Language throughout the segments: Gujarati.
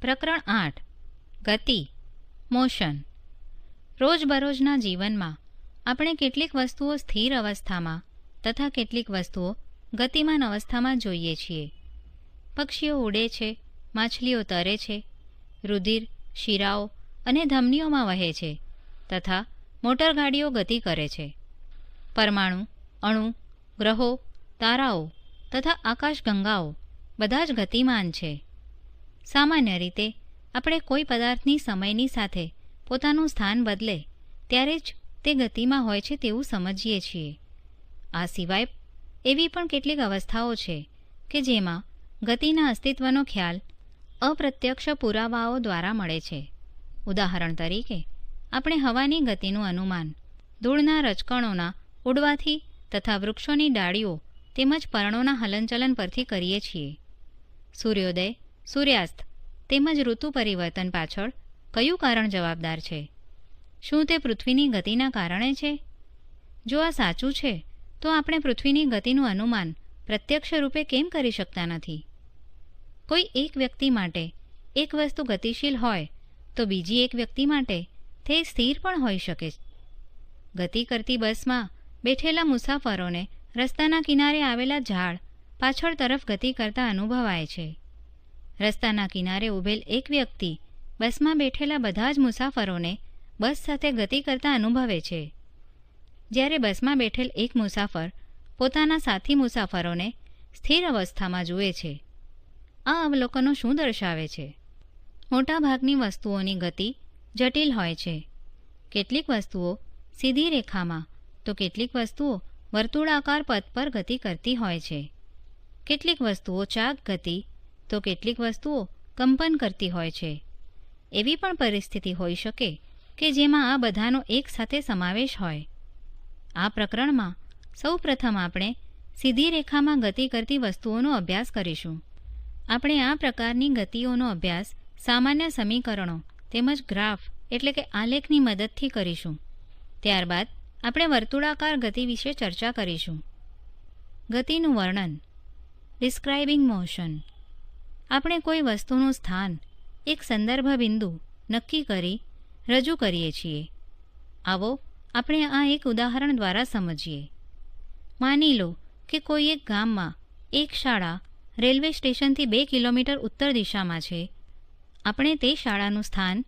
પ્રકરણ 8 ગતિ મોશન. રોજબરોજના જીવનમાં આપણે કેટલીક વસ્તુઓ સ્થિર અવસ્થામાં તથા કેટલીક વસ્તુઓ ગતિમાન અવસ્થામાં જોઈએ છીએ. પક્ષીઓ ઉડે છે, માછલીઓ તરે છે, રુધિર શિરાઓ અને ધમનીઓમાં વહે છે તથા મોટરગાડીઓ ગતિ કરે છે. પરમાણુ, અણુ, ગ્રહો, તારાઓ તથા આકાશગંગાઓ બધા જ ગતિમાન છે. સામાન્ય રીતે આપણે કોઈ પદાર્થની સમયની સાથે પોતાનું સ્થાન બદલે ત્યારે જ તે ગતિમાં હોય છે તેવું સમજીએ છીએ. આ સિવાય એવી પણ કેટલીક અવસ્થાઓ છે કે જેમાં ગતિના અસ્તિત્વનો ખ્યાલ અપ્રત્યક્ષ પુરાવાઓ દ્વારા મળે છે. ઉદાહરણ તરીકે આપણે હવાની ગતિનું અનુમાન ધૂળના રજકણોના ઉડવાથી તથા વૃક્ષોની ડાળીઓ તેમજ પર્ણોના હલનચલન પરથી કરીએ છીએ. સૂર્યોદય, સૂર્યાસ્ત તેમજ ઋતુ પરિવર્તન પાછળ કયું કારણ જવાબદાર છે? શું તે પૃથ્વીની ગતિના કારણે છે? જો આ સાચું છે તો આપણે પૃથ્વીની ગતિનું અનુમાન પ્રત્યક્ષ રૂપે કેમ કરી શકતા નથી? કોઈ એક વ્યક્તિ માટે એક વસ્તુ ગતિશીલ હોય તો બીજી એક વ્યક્તિ માટે તે સ્થિર પણ હોઈ શકે. ગતિ કરતી બસમાં બેઠેલા મુસાફરોને રસ્તાના કિનારે આવેલા ઝાડ પાછળ તરફ ગતિ કરતા અનુભવાય છે. રસ્તાના કિનારે ઊભેલ એક વ્યક્તિ બસમાં બેઠેલા બધા જ મુસાફરોને બસ સાથે ગતિ કરતા અનુભવે છે, જ્યારે બસમાં બેઠેલ એક મુસાફર પોતાના સાથી મુસાફરોને સ્થિર અવસ્થામાં જુએ છે. આ અવલોકનો શું દર્શાવે છે? મોટાભાગની વસ્તુઓની ગતિ જટિલ હોય છે. કેટલીક વસ્તુઓ સીધી રેખામાં તો કેટલીક વસ્તુઓ વર્તુળાકાર પથ પર ગતિ કરતી હોય છે. કેટલીક વસ્તુઓ ચાક ગતિ તો કેટલીક વસ્તુઓ કંપન કરતી હોય છે. એવી પણ પરિસ્થિતિ હોઈ શકે કે જેમાં આ બધાનો એક સાથે સમાવેશ હોય. આ પ્રકરણમાં સૌ પ્રથમ આપણે સીધી રેખામાં ગતિ કરતી વસ્તુઓનો અભ્યાસ કરીશું. આપણે આ પ્રકારની ગતિઓનો અભ્યાસ સામાન્ય સમીકરણો તેમજ ગ્રાફ એટલે કે આલેખની મદદથી કરીશું. ત્યારબાદ આપણે વર્તુળાકાર ગતિ વિશે ચર્ચા કરીશું. ગતિનું વર્ણન, ડિસ્ક્રાઇબિંગ મોશન. આપણે કોઈ વસ્તુનું સ્થાન એક સંદર્ભ બિંદુ નક્કી કરી રજૂ કરીએ છીએ. આવો આપણે આ એક ઉદાહરણ દ્વારા સમજીએ. માની લો કે કોઈ એક ગામમાં એક શાળા રેલવે સ્ટેશનથી 2 કિલોમીટર ઉત્તર દિશામાં છે. આપણે તે શાળાનું સ્થાન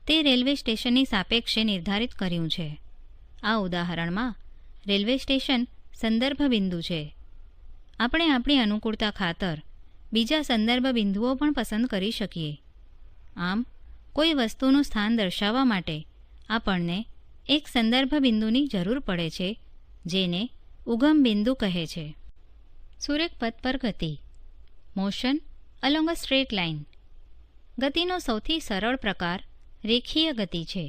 તે રેલવે સ્ટેશનની સાપેક્ષે નિર્ધારિત કર્યું છે. આ ઉદાહરણમાં રેલવે સ્ટેશન સંદર્ભ બિંદુ છે. આપણે આપણી અનુકૂળતા ખાતર બીજા સંદર્ભ બિંદુઓ પણ પસંદ કરી શકીએ. આમ કોઈ વસ્તુનું સ્થાન દર્શાવવા માટે આપણને એક સંદર્ભ બિંદુની જરૂર પડે છે, જેને ઉગમ બિંદુ કહે છે. સુરેખ પથ પર ગતિ, motion along a straight line. ગતિનો સૌથી સરળ પ્રકાર રેખીય ગતિ છે.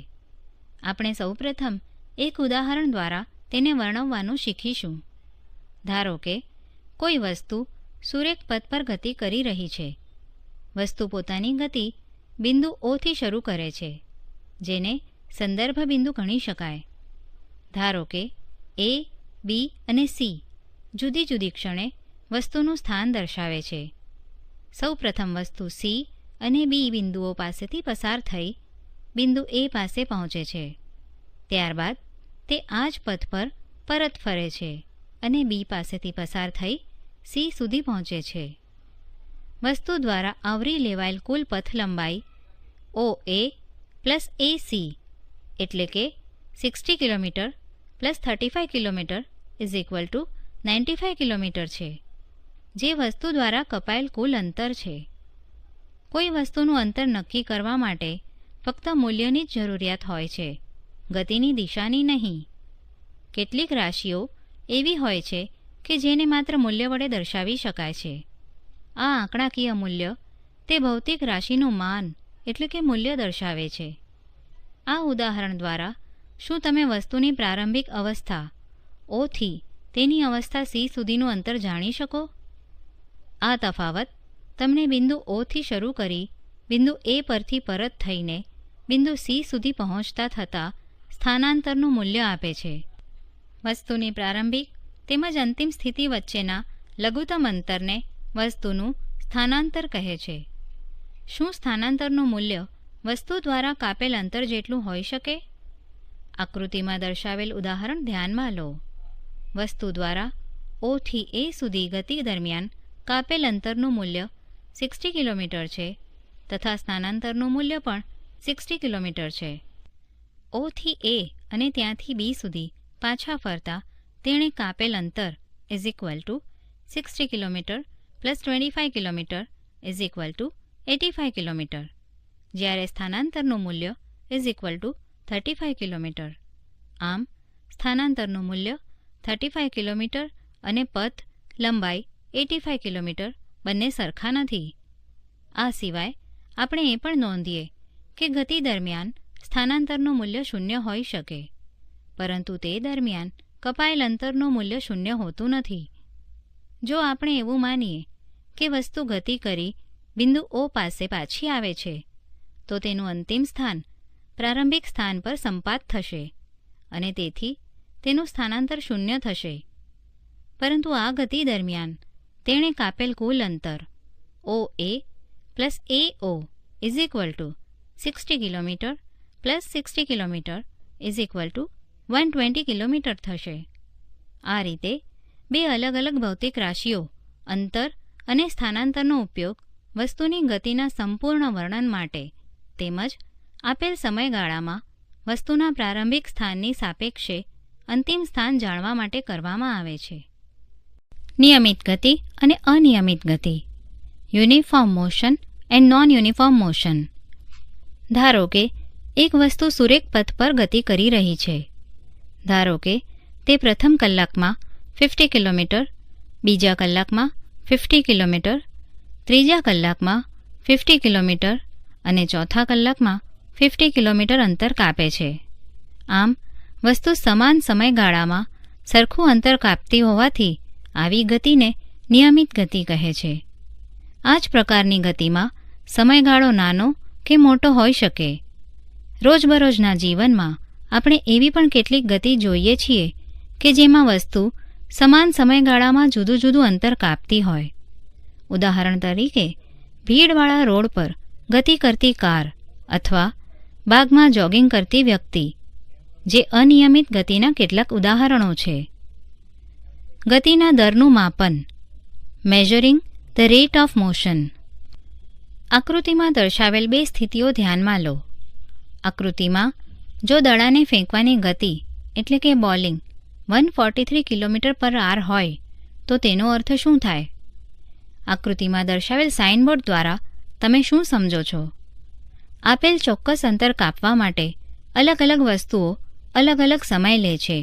આપણે સૌપ્રથમ એક ઉદાહરણ દ્વારા તેને વર્ણવવાનું શીખીશું. ધારો કે કોઈ વસ્તુ સુરેખ પથ પર ગતિ કરી રહી છે. વસ્તુ પોતાની ગતિ બિંદુ O થી શરૂ કરે છે, જેને સંદર્ભ બિંદુ ગણી શકાય. ધારો કે A, B અને C જુદી જુદી ક્ષણે વસ્તુનું સ્થાન દર્શાવે છે. સૌ પ્રથમ વસ્તુ C અને B બિંદુઓ પાસેથી પસાર થઈ બિંદુ A પાસે પહોંચે છે. ત્યારબાદ તે આ જ પથ પર પરત ફરે છે અને B પાસેથી પસાર થઈ C સુધી પહોંચે છે. વસ્તુ દ્વારા આવરી લેવાયેલ કુલ પથ લંબાઈ OA પ્લસ AC એટલે કે 60 kilometre plus 35 kilometre is equal two 95 kilometre છે, જે વસ્તુ દ્વારા કપાયેલ કુલ અંતર છે. કોઈ વસ્તુનું અંતર નક્કી કરવા માટે ફક્ત મૂલ્યની જ જરૂરિયાત હોય છે, ગતિની દિશાની નહીં. કેટલીક રાશિઓ એવી હોય છે કે જેને માત્ર મૂલ્ય વડે દર્શાવી શકાય છે. આ આંકડાકીય મૂલ્ય તે ભૌતિક રાશિનું માન એટલે કે મૂલ્ય દર્શાવે છે. આ ઉદાહરણ દ્વારા શું તમે વસ્તુની પ્રારંભિક અવસ્થા O થી તેની અવસ્થા C સુધીનું અંતર જાણી શકો? આ તફાવત તમને બિંદુ O થી શરૂ કરી બિંદુ A પરથી પરત થઈને બિંદુ C સુધી પહોંચતા થતાં સ્થાનાંતરનું મૂલ્ય આપે છે. વસ્તુની પ્રારંભિક તેમજ અંતિમ સ્થિતિ વચ્ચેના લઘુત્તમ અંતરને વસ્તુનું સ્થાનાંતર કહે છે. શું સ્થાનાંતરનું મૂલ્ય વસ્તુ દ્વારા કાપેલ અંતર જેટલું હોઈ શકે? આકૃતિમાં દર્શાવેલ ઉદાહરણ ધ્યાનમાં લો. વસ્તુ દ્વારા O થી A સુધી ગતિ દરમિયાન કાપેલ અંતરનું મૂલ્ય 60 કિલોમીટર છે તથા સ્થાનાંતરનું મૂલ્ય પણ 60 કિલોમીટર છે. O થી A અને ત્યાંથી B સુધી પાછા ફરતા તેણે કાપેલ અંતર is equal two 60 kilometre plus 25 kilometre is equal two 85 kilometre, જ્યારે સ્થાનાંતરનું મૂલ્ય ઇઝ ઇક્વલ ટુ 35 કિલોમીટર. આમ સ્થાનાંતરનું મૂલ્ય 35 કિલોમીટર અને પથ લંબાઈ 85 કિલોમીટર બંને સરખા નથી. આ સિવાય આપણે એ પણ નોંધીએ કે ગતિ દરમિયાન સ્થાનાંતરનું મૂલ્ય શૂન્ય હોઈ શકે, પરંતુ તે દરમિયાન કપાયેલ અંતરનું મૂલ્ય શૂન્ય હોતું નથી. જો આપણે એવું માનીએ કે વસ્તુ ગતિ કરી બિંદુ O પાસે પાછી આવે છે, તો તેનું અંતિમ સ્થાન પ્રારંભિક સ્થાન પર સંપાત થશે અને તેથી તેનું સ્થાનાંતર શૂન્ય થશે. પરંતુ આ ગતિ દરમિયાન તેણે કાપેલ કુલ અંતર OA plus AO is equal two 60 kilometre plus 60 kilometre is equal two 120 kilometre થશે. આ રીતે બે અલગ અલગ ભૌતિક રાશિઓ અંતર અને સ્થાનાંતરનો ઉપયોગ વસ્તુની ગતિના સંપૂર્ણ વર્ણન માટે તેમજ આપેલ સમયગાળામાં વસ્તુના પ્રારંભિક સ્થાનની સાપેક્ષે અંતિમ સ્થાન જાણવા માટે કરવામાં આવે છે. નિયમિત ગતિ અને અનિયમિત ગતિ, uniform motion and non uniform motion. ધારો કે એક વસ્તુ સુરેખ પથ પર ગતિ કરી રહી છે. ધારો કે તે પ્રથમ કલાકમાં 50 કિલોમીટર, બીજા કલાકમાં 50 કિલોમીટર, ત્રીજા કલાકમાં 50 કિલોમીટર અને ચોથા કલાકમાં 50 કિલોમીટર અંતર કાપે છે. આમ વસ્તુ સમાન સમયગાળામાં સરખું અંતર કાપતી હોવાથી આવી ગતિને નિયમિત ગતિ કહે છે. આ જ પ્રકારની ગતિમાં સમયગાળો નાનો કે મોટો હોઈ શકે. રોજબરોજના જીવનમાં આપણે એવી પણ કેટલીક ગતિ જોઈએ છીએ કે જેમાં વસ્તુ સમાન સમયગાળામાં જુદું જુદું અંતર કાપતી હોય. ઉદાહરણ તરીકે ભીડવાળા રોડ પર ગતિ કરતી કાર અથવા બાગમાં જોગિંગ કરતી વ્યક્તિ, જે અનિયમિત ગતિના કેટલાક ઉદાહરણો છે. ગતિના દરનું માપન, measuring the rate of motion. આકૃતિમાં દર્શાવેલ બે સ્થિતિઓ ધ્યાનમાં લો. આકૃતિમાં જો દડાને ફેંકવાની ગતિ એટલે કે બોલિંગ 143 કિલોમીટર પર આર હોય તો તેનો અર્થ શું થાય? આકૃતિમાં દર્શાવેલ સાઇનબોર્ડ દ્વારા તમે શું સમજો છો? આપેલ ચોક્કસ અંતર કાપવા માટે અલગ અલગ વસ્તુઓ અલગ અલગ સમય લે છે.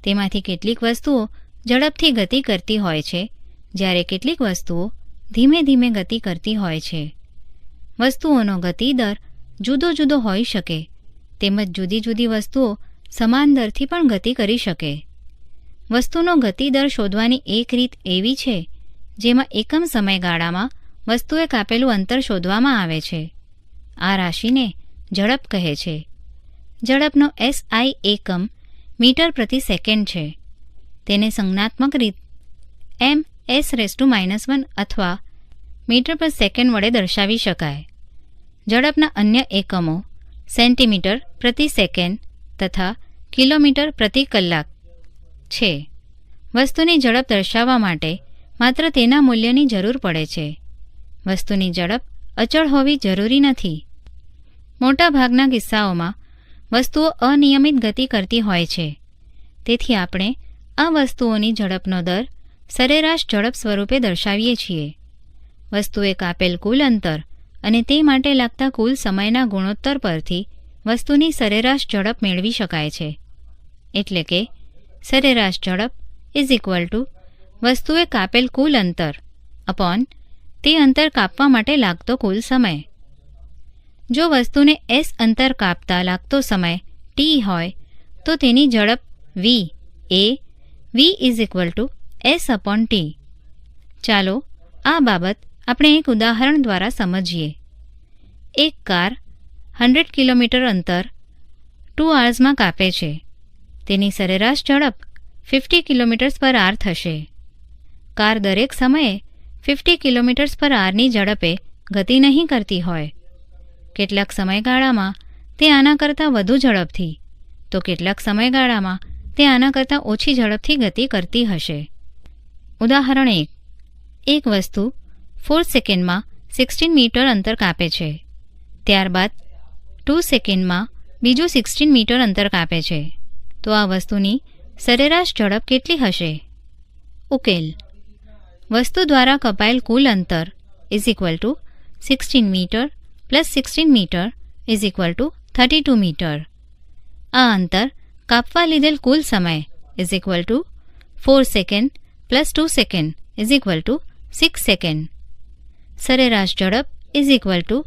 તેમાંથી કેટલીક વસ્તુઓ ઝડપથી ગતિ કરતી હોય છે, જ્યારે કેટલીક વસ્તુઓ ધીમે ધીમે ગતિ કરતી હોય છે. વસ્તુઓનો ગતિ દર જુદો જુદો હોઈ શકે, તેમજ જુદી જુદી વસ્તુઓ સમાન દરથી પણ ગતિ કરી શકે. વસ્તુનો ગતિ દર શોધવાની એક રીત એવી છે જેમાં એકમ સમયગાળામાં વસ્તુએ કાપેલું અંતર શોધવામાં આવે છે. આ રાશિને ઝડપ કહે છે. ઝડપનો SI એકમ મીટર પ્રતિ સેકન્ડ છે. તેને સંજ્ઞાત્મક રીત ms-1 અથવા મીટર પર સેકન્ડ વડે દર્શાવી શકાય. ઝડપના અન્ય એકમો સેન્ટીમીટર પ્રતિ સેકન્ડ તથા કિલોમીટર પ્રતિ કલાક છે. વસ્તુની ઝડપ દર્શાવવા માટે માત્ર તેના મૂલ્યની જરૂર પડે છે. વસ્તુની ઝડપ અચળ હોવી જરૂરી નથી. મોટાભાગના કિસ્સાઓમાં વસ્તુઓ અનિયમિત ગતિ કરતી હોય છે. તેથી આપણે આ વસ્તુઓની ઝડપનો દર સરેરાશ ઝડપ સ્વરૂપે દર્શાવીએ છીએ. વસ્તુએ કાપેલ કુલ અંતર અને તે માટે લાગતા કુલ સમયના ગુણોત્તર પરથી વસ્તુની સરેરાશ ઝડપ મેળવી શકાય છે. એટલે કે સરેરાશ ઝડપ ઇઝ ઇક્વલ ટુ વસ્તુએ કાપેલ કુલ અંતર અપોન તે અંતર કાપવા માટે લાગતો કુલ સમય. જો વસ્તુને S અંતર કાપતા લાગતો સમય t હોય તો તેની ઝડપ v A v is equal to S upon t. ચાલો આ બાબત આપણે એક ઉદાહરણ દ્વારા સમજીએ. એક કાર 100 કિલોમીટર અંતર 2 અવર્સમાં કાપે છે. તેની સરેરાશ ઝડપ 50 કિલોમીટર્સ પર આર થશે. કાર દરેક સમયે 50 કિલોમીટર્સ પર આરની ઝડપે ગતિ નહીં કરતી હોય. કેટલાક સમયગાળામાં તે આના કરતાં વધુ ઝડપથી તો કેટલાક સમયગાળામાં તે આના કરતાં ઓછી ઝડપથી ગતિ કરતી હશે. ઉદાહરણ 1. એક વસ્તુ 4 સેકન્ડમાં 16 મીટર અંતર કાપે છે. ત્યારબાદ 2 સેકન્ડમાં બીજું 16 મીટર અંતર કાપે છે. તો આ વસ્તુની સરેરાશ ઝડપ કેટલી હશે? ઉકેલ: વસ્તુ દ્વારા કપાયેલ કુલ અંતર is equal to 16 metre plus 16 metre is equal to 32 metre. આ અંતર કાપવા લીધેલ કુલ સમય is equal to 4 second plus 2 second is equal to 6 second. સરેરાશ ઝડપ ઇઝ ઇક્વલ ટુ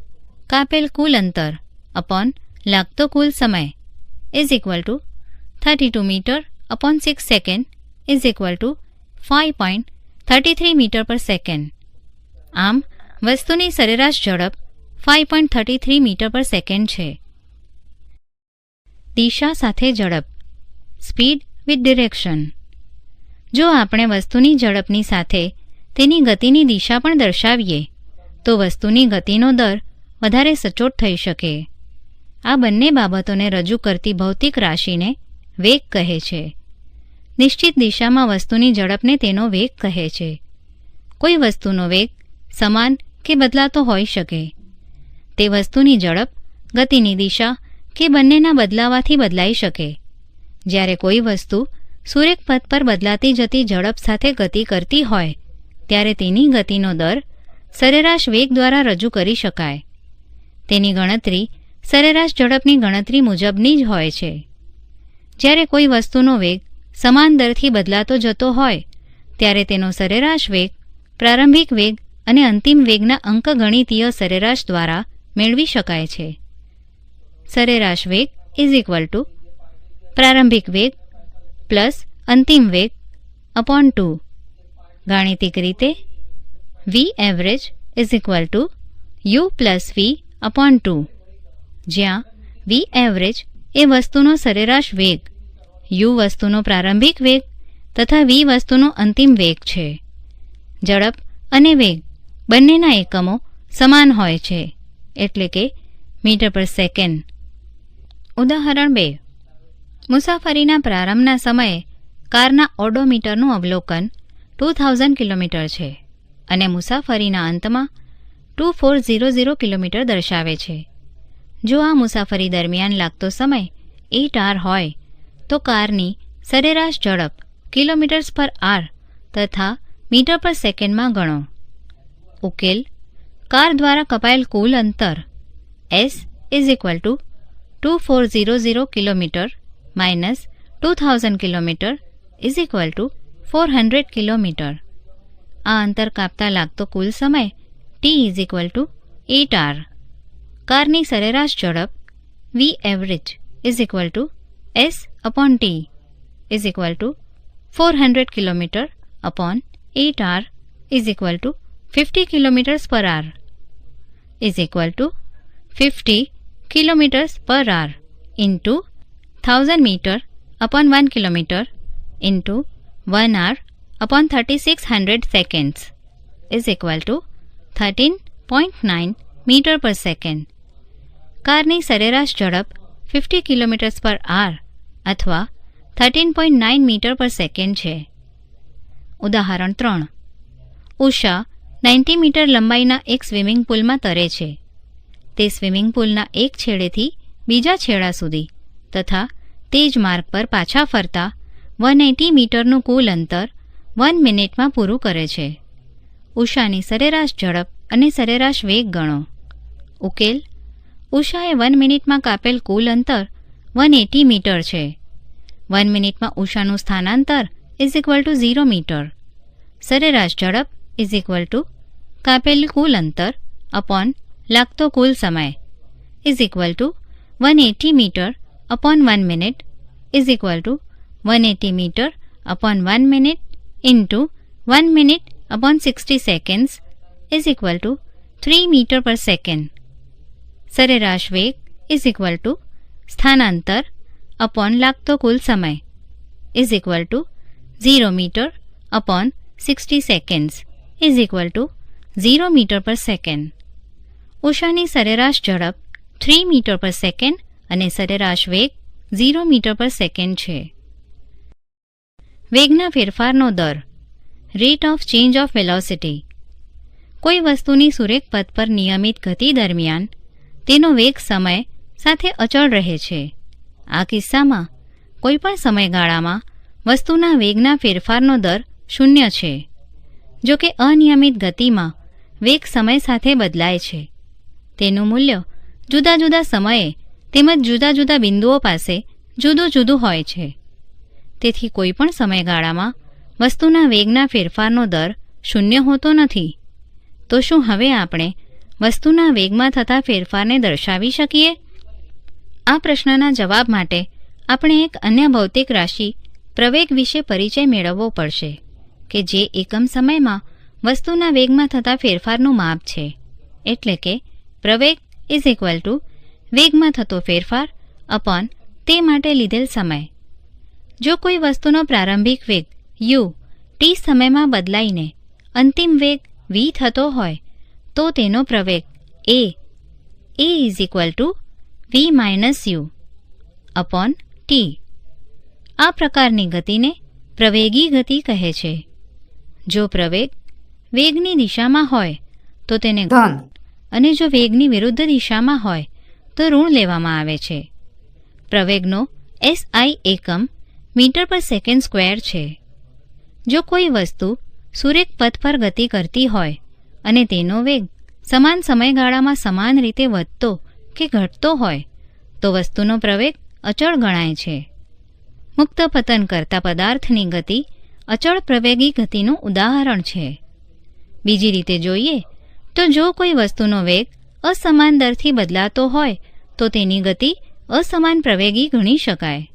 કાપેલ કુલ અંતર અપોન લાગતો કુલ સમય is equal to 32 metre upon 6 second is equal to 5.33 metre per second. આમ વસ્તુની સરેરાશ ઝડપ 5.33 મીટર પર સેકન્ડ છે. દિશા સાથે ઝડપ, સ્પીડ વિથ ડિરેક્શન. જો આપણે વસ્તુની ઝડપની સાથે તેની ગતિની દિશા પણ દર્શાવીએ તો વસ્તુની ગતિનો દર વધારે સચોટ થઈ શકે. આ બંને બાબતોને રજૂ કરતી ભૌતિક રાશિને વેગ કહે છે. નિશ્ચિત દિશામાં વસ્તુની ઝડપને તેનો વેગ કહે છે. કોઈ વસ્તુનો વેગ સમાન કે બદલાતો હોઈ શકે. તે વસ્તુની ઝડપ, ગતિની દિશા કે બંનેના બદલાવાથી બદલાઈ શકે. જ્યારે કોઈ વસ્તુ સુરેખ પથ પર બદલાતી જતી ઝડપ સાથે ગતિ કરતી હોય ત્યારે તેની ગતિનો દર સરેરાશ વેગ દ્વારા રજૂ કરી શકાય. તેની ગણતરી સરેરાશ ઝડપની ગણતરી મુજબની જ હોય છે. જ્યારે કોઈ વસ્તુનો વેગ સમાન દરથી બદલાતો જતો હોય ત્યારે તેનો સરેરાશ વેગ પ્રારંભિક વેગ અને અંતિમ વેગના અંકગણિતીય સરેરાશ દ્વારા મેળવી શકાય છે. સરેરાશ વેગ ઇઝ ઇક્વલ ટુ પ્રારંભિક વેગ પ્લસ અંતિમ વેગ અપોન 2. ગાણિતિક રીતે v average is equal to u plus v upon 2, જ્યાં વી એવરેજ એ વસ્તુનો સરેરાશ વેગ, યુ વસ્તુનો પ્રારંભિક વેગ તથા વી વસ્તુનો અંતિમ વેગ છે. ઝડપ અને વેગ બંનેના એકમો સમાન હોય છે, એટલે કે મીટર પર સેકન્ડ. ઉદાહરણ 2. મુસાફરીના પ્રારંભના સમયે કારના ઓડોમીટરનું અવલોકન 2000 કિલોમીટર છે અને મુસાફરીના અંતમાં 2400 કિલોમીટર દર્શાવે છે. જો આ મુસાફરી દરમિયાન લાગતો સમય 8 hour હોય તો કારની સરેરાશ ઝડપ કિલોમીટર્સ પર આર તથા મીટર પર સેકન્ડમાં ગણો. ઉકેલ: કાર દ્વારા કપાયેલ કુલ અંતર S is equal to 2400 kilometre minus 2000 kilometre is equal to 400 kilometre. આ અંતર કાપતા લાગતો કુલ સમય T is equal to 8 hour. કારની સરેરાશ ઝડપ v average is equal to S upon T is equal to 400 kilometre upon 8 hour is equal to 50 kilometres per hour is equal to 50 kilometres per hour into 1000 metre upon 1 kilometre into 1 hour upon 3600 seconds is equal to 13.9 metre per second. કારની સરેરાશ ઝડપ 50 કિલોમીટર્સ પર આર અથવા 13.9 મીટર પર સેકન્ડ છે. ઉદાહરણ 3. ઉષા 90 મીટર લંબાઈના એક સ્વિમિંગ પુલમાં તરે છે. તે સ્વિમિંગ પુલના એક છેડેથી બીજા છેડા સુધી તથા તે જ માર્ગ પર પાછા ફરતા 180 મીટરનું કુલ અંતર 1 મિનિટમાં પૂરું કરે છે. ઉષાની સરેરાશ ઝડપ અને સરેરાશ વેગ ગણો. ઉકેલ: ઉષાએ 1 મિનિટમાં કાપેલ કુલ અંતર 180 મીટર છે. 1 મિનિટમાં ઉષાનું સ્થાનાંતર ઇઝ ઇક્વલ ટુ 0 મીટર. સરેરાશ ઝડપ ઇઝ ઇક્વલ ટુ કાપેલ કુલ અંતર અપોન લાગતો કુલ સમય is equal to 180 metre upon 1 minute is equal to 180 metre upon 1 minute into 1 minute upon 60 seconds is equal to 3 metre per second. સરેરાશ વેગ ઇઝ ઇક્વલ ટુ સ્થાનાંતર અપોન લાગતો કુલ સમય is equal to 0 metre upon 60 seconds is equal to 0 metre per second. ઉષાની સરેરાશ ઝડપ 3 મીટર પર સેકન્ડ અને સરેરાશ વેગ 0 મીટર પર સેકન્ડ છે. વેગના ફેરફારનો દર rate of change of velocity. કોઈ વસ્તુની સુરેખ પથ પર નિયમિત ગતિ દરમિયાન તેનો વેગ સમય સાથે અચળ રહે છે. આ કિસ્સામાં કોઈપણ સમયગાળામાં વસ્તુના વેગના ફેરફારનો દર 0 છે. જો કે અનિયમિત ગતિમાં વેગ સમય સાથે બદલાય છે. તેનું મૂલ્ય જુદા જુદા સમયે તેમજ જુદા જુદા બિંદુઓ પાસે જુદું જુદું હોય છે. તેથી કોઈપણ સમયગાળામાં વસ્તુના વેગના ફેરફારનો દર 0 હોતો નથી. તો શું હવે આપણે વસ્તુના વેગમાં થતા ફેરફારને દર્શાવી શકીએ? આ પ્રશ્નના જવાબ માટે આપણે એક અન્ય ભૌતિક રાશિ પ્રવેગ વિશે પરિચય મેળવવો પડશે કે જે એકમ સમયમાં વસ્તુના વેગમાં થતા ફેરફારનું માપ છે. એટલે કે પ્રવેગ ઇઝ ઇક્વલ ટુ વેગમાં થતો ફેરફાર અપોન તે માટે લીધેલ સમય. જો કોઈ વસ્તુનો પ્રારંભિક વેગ u t સમયમાં બદલાઈને અંતિમ વેગ v થતો હોય તો તેનો પ્રવેગ a is equal to v minus u upon t. આ પ્રકારની ગતિને પ્રવેગી ગતિ કહે છે. જો પ્રવેગ વેગની દિશામાં હોય તો તેને ધન અને જો વેગની વિરુદ્ધ દિશામાં હોય તો ઋણ લેવામાં આવે છે. પ્રવેગનો SI એકમ મીટર પર સેકન્ડ સ્ક્વેર છે. જો કોઈ વસ્તુ સુરેખ પથ પર ગતિ કરતી હોય અને તેનો વેગ સમાન સમયગાળામાં સમાન રીતે વધતો કે ઘટતો હોય તો વસ્તુનો પ્રવેગ અચળ ગણાય છે. મુક્ત પતન કરતા પદાર્થની ગતિ અચળ પ્રવેગી ગતિનું ઉદાહરણ છે. બીજી રીતે જોઈએ તો જો કોઈ વસ્તુનો વેગ અસમાન દરથી બદલાતો હોય તો તેની ગતિ અસમાન પ્રવેગી ગણી શકાય.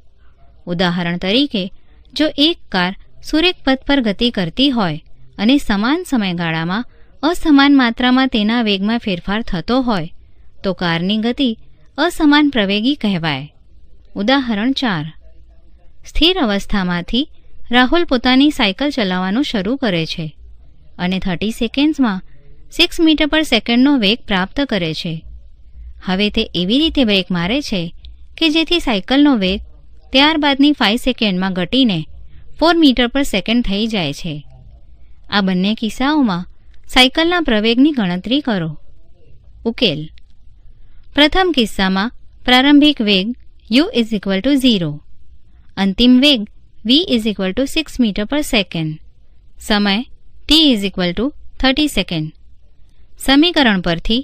ઉદાહરણ તરીકે જો એક કાર સુરેખ પથ પર ગતિ કરતી હોય અને સમાન સમયગાળામાં અસમાન માત્રામાં તેના વેગમાં ફેરફાર થતો હોય તો કારની ગતિ અસમાન પ્રવેગી કહેવાય. ઉદાહરણ 4. સ્થિર અવસ્થામાંથી રાહુલ પોતાની સાયકલ ચલાવવાનું શરૂ કરે છે અને 30 સેકન્ડ્સમાં 6 મીટર પર સેકન્ડનો વેગ પ્રાપ્ત કરે છે. હવે તે એવી રીતે બ્રેક મારે છે કે જેથી સાયકલનો વેગ ત્યારબાદની 5 સેકન્ડમાં ઘટીને 4 મીટર પર સેકન્ડ થઈ જાય છે. આ બંને કિસ્સાઓમાં સાયકલના પ્રવેગની ગણતરી કરો. ઉકેલ. પ્રથમ કિસ્સામાં પ્રારંભિક વેગ u ઇઝ ઇક્વલ ટુ 0, અંતિમ વેગ v is equal to 6 metre per second, સમય t is equal to 30 second. સમીકરણ પરથી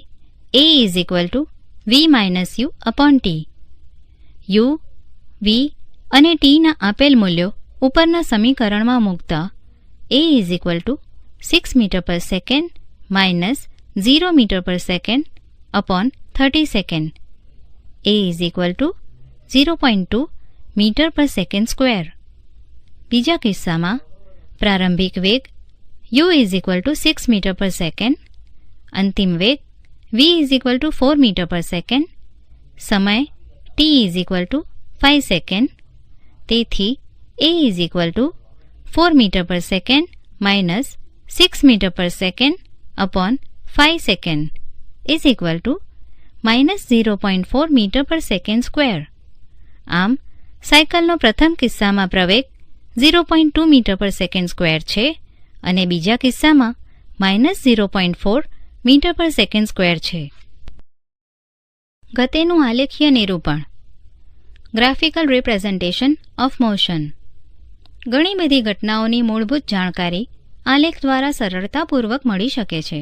a is equal to v minus u upon t. u, v અને t ના આપેલ મૂલ્યો ઉપરના સમીકરણમાં મૂકતા a is equal to 6 metre per second minus 0 metre per second upon 30 second. a is equal to 0.2 metre per second square. બીજા કિસ્સામાં પ્રારંભિક વેગ u is equal to 6 metre per second, અંતિમ વેગ v is equal to 4 metre per second, સમય t is equal to 5 second. તેથી a is equal to 4 metre per second minus 6 metre per second upon 5 second is equal to minus 0.4 metre per second square. આમ સાયકલનો પ્રથમ કિસ્સામાં પ્રવેગ 0.2 મીટર પર સેકન્ડ સ્ક્વેર છે અને બીજા કિસ્સામાં minus 0.4 metre per second square છે. ગતિનું આલેખીય નિરૂપણ. Graphical representation of motion. ઘણી બધી ઘટનાઓની મૂળભૂત જાણકારી આલેખ દ્વારા સરળતાપૂર્વક મળી શકે છે.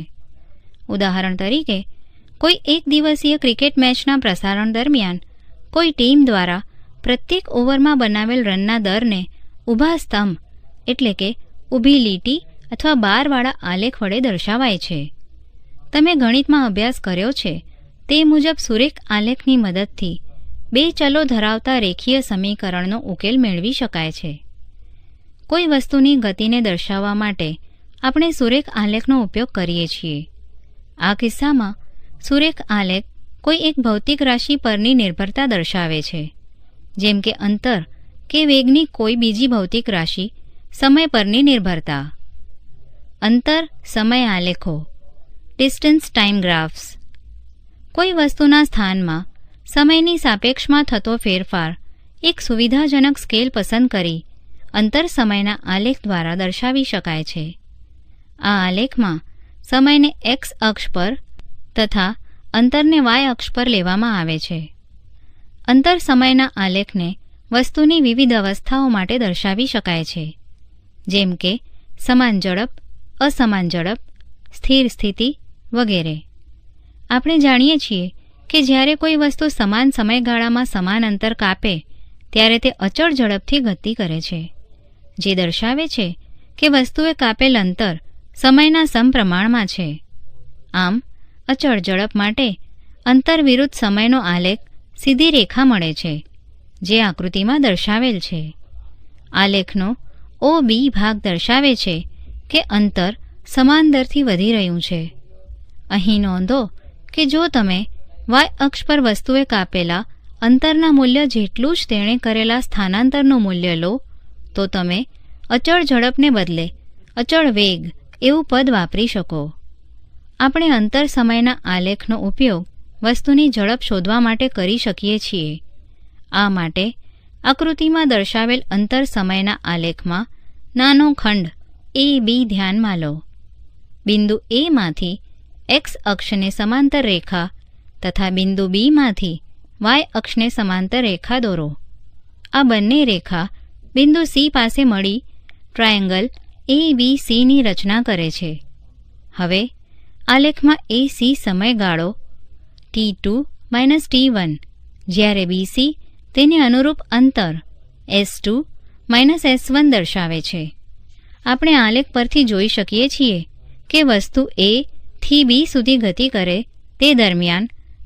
ઉદાહરણ તરીકે કોઈ એક દિવસીય ક્રિકેટ મેચના પ્રસારણ દરમિયાન કોઈ ટીમ દ્વારા પ્રત્યેક ઓવરમાં બનાવેલ રનના દરને ઊભા સ્તંભ એટલે કે ઊભી લીટી અથવા બારવાળા આલેખ વડે દર્શાવાય છે. તમે ગણિતમાં અભ્યાસ કર્યો છે તે મુજબ સુરેખ આલેખની મદદથી બે ચલો ધરાવતા રેખીય સમીકરણનો ઉકેલ મેળવી શકાય છે. કોઈ વસ્તુની ગતિને દર્શાવવા માટે આપણે સુરેખ આલેખનો ઉપયોગ કરીએ છીએ. આ કિસ્સામાં સુરેખ આલેખ કોઈ એક ભૌતિક રાશિ પરની નિર્ભરતા દર્શાવે છે, જેમ કે અંતર કે વેગની કોઈ બીજી ભૌતિક રાશિ સમય પરની નિર્ભરતા. અંતર સમય આલેખો ડિસ્ટન્સ ટાઈમ ગ્રાફ્સ. કોઈ વસ્તુના સ્થાનમાં સમયની સાપેક્ષમાં થતો ફેરફાર એક સુવિધાજનક સ્કેલ પસંદ કરી અંતર સમયના આલેખ દ્વારા દર્શાવી શકાય છે. આ આલેખમાં સમયને એક્સ અક્ષ પર તથા અંતરને વાય અક્ષ પર લેવામાં આવે છે. અંતર સમયના આલેખને વસ્તુની વિવિધ અવસ્થાઓ માટે દર્શાવી શકાય છે, જેમ કે સમાન ઝડપ, અસમાન ઝડપ, સ્થિર સ્થિતિ વગેરે. આપણે જાણીએ છીએ કે જ્યારે કોઈ વસ્તુ સમાન સમયગાળામાં સમાન અંતર કાપે ત્યારે તે અચળ ઝડપથી ગતિ કરે છે, જે દર્શાવે છે કે વસ્તુએ કાપેલ અંતર સમયના સમપ્રમાણમાં છે. આમ અચળ ઝડપ માટે અંતર વિરુદ્ધ સમયનો આલેખ સીધી રેખા મળે છે, જે આકૃતિમાં દર્શાવેલ છે. આલેખનો OB ભાગ દર્શાવે છે કે અંતર સમાન દરથી વધી રહ્યું છે. અહીં નોંધો કે જો તમે વાય અક્ષ પર વસ્તુએ કાપેલા અંતરના મૂલ્ય જેટલું જ તેણે કરેલા સ્થાનાંતરનું મૂલ્ય લો તો તમે અચળ ઝડપને બદલે અચળ વેગ એવું પદ વાપરી શકો. આપણે અંતર સમયના આલેખનો ઉપયોગ વસ્તુની ઝડપ શોધવા માટે કરી શકીએ છીએ. આ માટે આકૃતિમાં દર્શાવેલ અંતર સમયના આલેખમાં નાનો ખંડ AB ધ્યાનમાં લો. બિંદુ A માંથી એક્સ અક્ષને સમાંતર રેખા તથા બિંદુ B માંથી વાય અક્ષને સમાંતર રેખા દોરો. આ બંને રેખા બિંદુ C પાસે મળી ટ્રાયેંગલ ABCની રચના કરે છે. હવે આલેખમાં AC સમયગાળો T2 - T1 જ્યારે BC તેને અનુરૂપ અંતર S2 - S1 દર્શાવે છે. આપણે આલેખ પરથી જોઈ શકીએ છીએ કે વસ્તુ A થી B સુધી ગતિ કરે તે દરમિયાન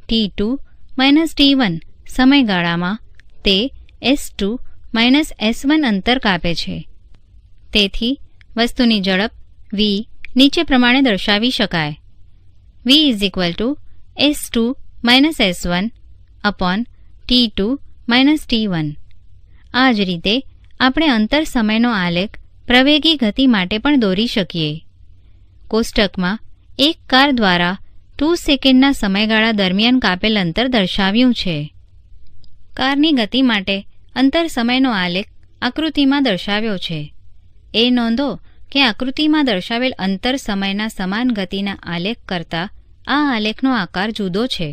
T2 - T1 સમયગાળામાં તે S2 - S1 અંતર કાપે છે. તેથી વસ્તુની ઝડપ V નીચે પ્રમાણે દર્શાવી શકાય: V = S2 - S1 upon T2 - T1. આ જ રીતે આપણે અંતર સમયનો આલેખ પ્રવેગી ગતિ માટે પણ દોરી શકીએ. કોષ્ટકમાં એક કાર દ્વારા 2 સેકન્ડના સમયગાળા દરમિયાન કાપેલ અંતર દર્શાવ્યું છે. કારની ગતિ માટે અંતર સમયનો આલેખ આકૃતિમાં દર્શાવ્યો છે. એ નોંધો કે આકૃતિમાં દર્શાવેલ અંતર સમયના સમાન ગતિના આલેખ કરતાં આ આલેખનો આકાર જુદો છે.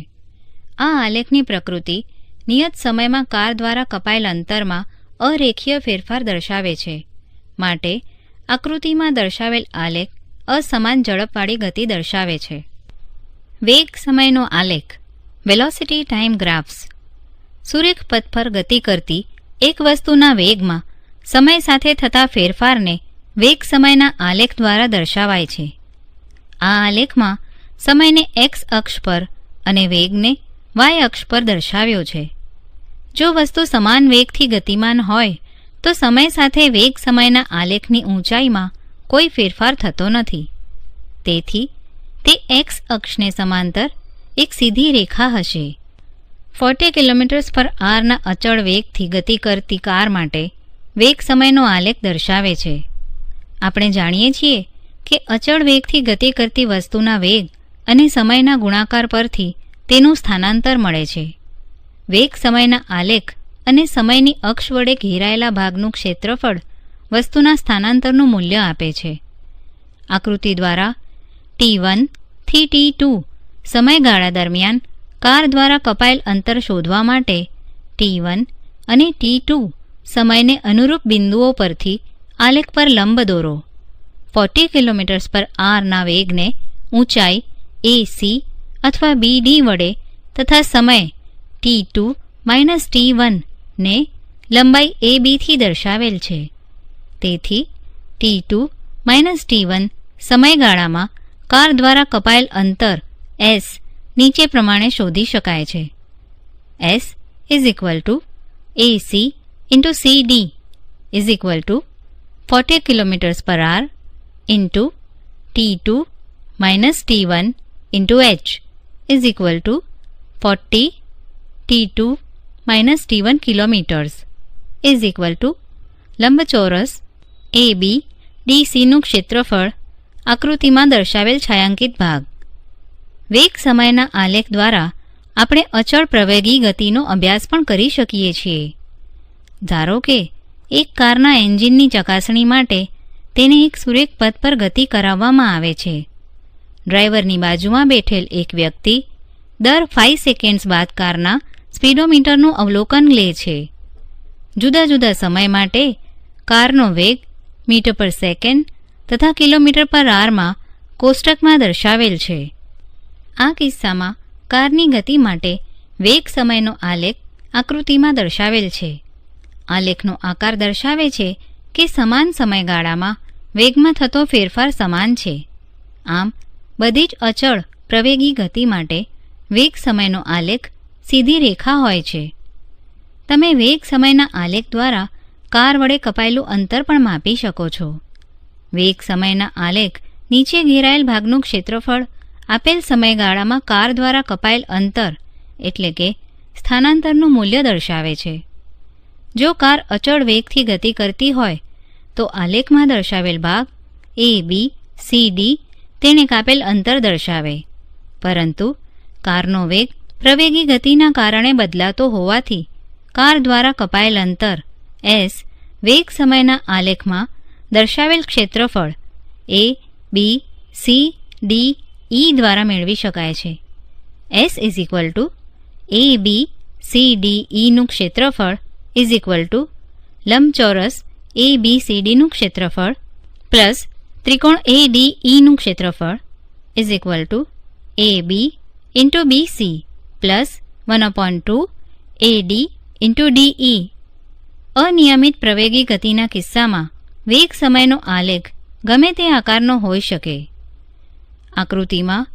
આ આલેખની પ્રકૃતિ નિયત સમયમાં કાર દ્વારા કપાયેલ અંતરમાં અરેખીય ફેરફાર દર્શાવે છે. માટે આકૃતિમાં દર્શાવેલ આલેખ અસમાન ઝડપવાળી ગતિ દર્શાવે છે. વેગ સમયનો આલેખ વેલોસિટી ટાઈમ ગ્રાફ્સ. સુરેખ પથ પર ગતિ કરતી એક વસ્તુના વેગમાં સમય સાથે થતા ફેરફારને વેગ સમયના આલેખ દ્વારા દર્શાવાય છે. આ આલેખમાં સમયને એક્સ અક્ષ પર અને વેગને વાય અક્ષ પર દર્શાવ્યો છે. જો વસ્તુ સમાન વેગથી ગતિમાન હોય તો સમય સાથે વેગ સમયના આલેખની ઊંચાઈમાં કોઈ ફેરફાર થતો નથી. તેથી તે એક્સ અક્ષને સમાંતર એક સીધી રેખા હશે. 40 km/h ના અચળ વેગથી ગતિ કરતી કાર માટે વેગ સમયનો આલેખ દર્શાવે છે. આપણે જાણીએ છીએ કે અચળ વેગથી ગતિ કરતી વસ્તુના વેગ અને સમયના ગુણાકાર પરથી તેનું સ્થાનાંતર મળે છે. વેગ સમયના આલેખ અને સમયની અક્ષ વડે ઘેરાયેલા ભાગનું ક્ષેત્રફળ વસ્તુના સ્થાનાંતરનું મૂલ્ય આપે છે. આકૃતિ દ્વારા T1 થી T2 સમયગાળા દરમિયાન કાર દ્વારા કપાયેલ અંતર શોધવા માટે T1 અને T2 સમયને અનુરૂપ બિંદુઓ પરથી આલેખ પર લંબ દોરો. 40 km/h ના વેગને ઊંચાઈ AC અથવા BD વડે તથા સમય T2 - T1 ને લંબાઈ AB થી દર્શાવેલ છે. તેથી T2 - T1 સમયગાળામાં કાર દ્વારા કપાયેલ અંતર S નીચે પ્રમાણે શોધી શકાય છે: S = AC × CD = 40 km/h into T2 - T1 into H = 40 T2 - T1 kilometers = લંબચોરસ AB DC નું ક્ષેત્રફળ આકૃતિમાં દર્શાવેલ છાયાંકિત ભાગ. વેગ સમયના આલેખ દ્વારા આપણે અચળ પ્રવેગી ગતિનો અભ્યાસ પણ કરી શકીએ છીએ. ધારો કે એક કારના એન્જિનની ચકાસણી માટે તેને એક સુરેખ પથ પર ગતિ કરાવવામાં આવે છે. ડ્રાઈવરની બાજુમાં બેઠેલ એક વ્યક્તિ દર 5 સેકન્ડ્સ બાદ કારના સ્પીડોમીટરનું અવલોકન લે છે. જુદા જુદા સમય માટે કારનો વેગ મીટર પર સેકન્ડ તથા કિલોમીટર પર આરમાં કોષ્ટકમાં દર્શાવેલ છે. આ કિસ્સામાં કારની ગતિ માટે વેગ સમયનો આલેખ આકૃતિમાં દર્શાવેલ છે. આલેખનો આકાર દર્શાવે છે કે સમાન સમયગાળામાં વેગમાં થતો ફેરફાર સમાન છે. આમ બધી જ અચળ પ્રવેગી ગતિ માટે વેગ સમયનો આલેખ સીધી રેખા હોય છે. તમે વેગ સમયના આલેખ દ્વારા કાર વડે કપાયેલું અંતર પણ માપી શકો છો. વેગ સમયના આલેખ નીચે ઘેરાયેલ ભાગનું ક્ષેત્રફળ આપેલ સમયગાળામાં કાર દ્વારા કપાયેલ અંતર એટલે કે સ્થાનાંતરનું મૂલ્ય દર્શાવે છે. જો કાર અચળ વેગથી ગતિ કરતી હોય તો આલેખમાં દર્શાવેલ ભાગ એ બી સી ડી તેને કાપેલ અંતર દર્શાવે. પરંતુ કારનો વેગ પ્રવેગી ગતિના કારણે બદલાતો હોવાથી કાર દ્વારા કપાયેલ અંતર એસ વેગ સમયના આલેખમાં દર્શાવેલ ક્ષેત્રફળ એ બી સી ડી ઈ દ્વારા મેળવી શકાય છે. S is equal to A B C D ઈનું ક્ષેત્રફળ ઇઝ ઇક્વલ ટુ લંબચોરસ એ બી સી ડીનું ક્ષેત્રફળ પ્લસ ત્રિકોણ એ ડી ઈનું ક્ષેત્રફળ is equal to A B into B C plus 1/2 A D into D E. અનિયમિત પ્રવેગી ગતિના કિસ્સામાં વેગ સમયનો આલેખ ગમે તે આકારનો હોઈ શકે. આકૃતિમાં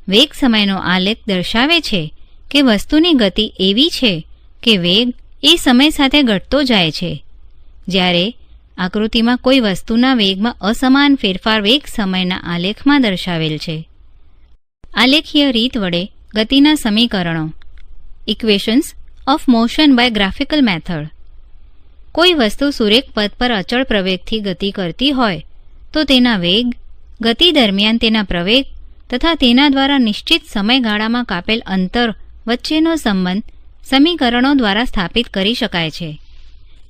વેગ સમયનો આલેખ દર્શાવે છે કે વસ્તુની ગતિ એવી છે કે વેગ એ સમય સાથે ઘટતો જાય છે. જ્યારે આકૃતિમાં કોઈ વસ્તુના વેગમાં અસમાન ફેરફાર વેગ સમયના આલેખમાં દર્શાવેલ છે. આલેખીય રીત વડે ગતિના સમીકરણો equations of motion by graphical method. કોઈ વસ્તુ સુરેખ પથ પર અચળ પ્રવેગથી ગતિ કરતી હોય તો તેના વેગ, ગતિ દરમિયાન તેના પ્રવેગ તથા તેના દ્વારા નિશ્ચિત સમયગાળામાં કાપેલ અંતર વચ્ચેનો સંબંધ સમીકરણો દ્વારા સ્થાપિત કરી શકાય છે,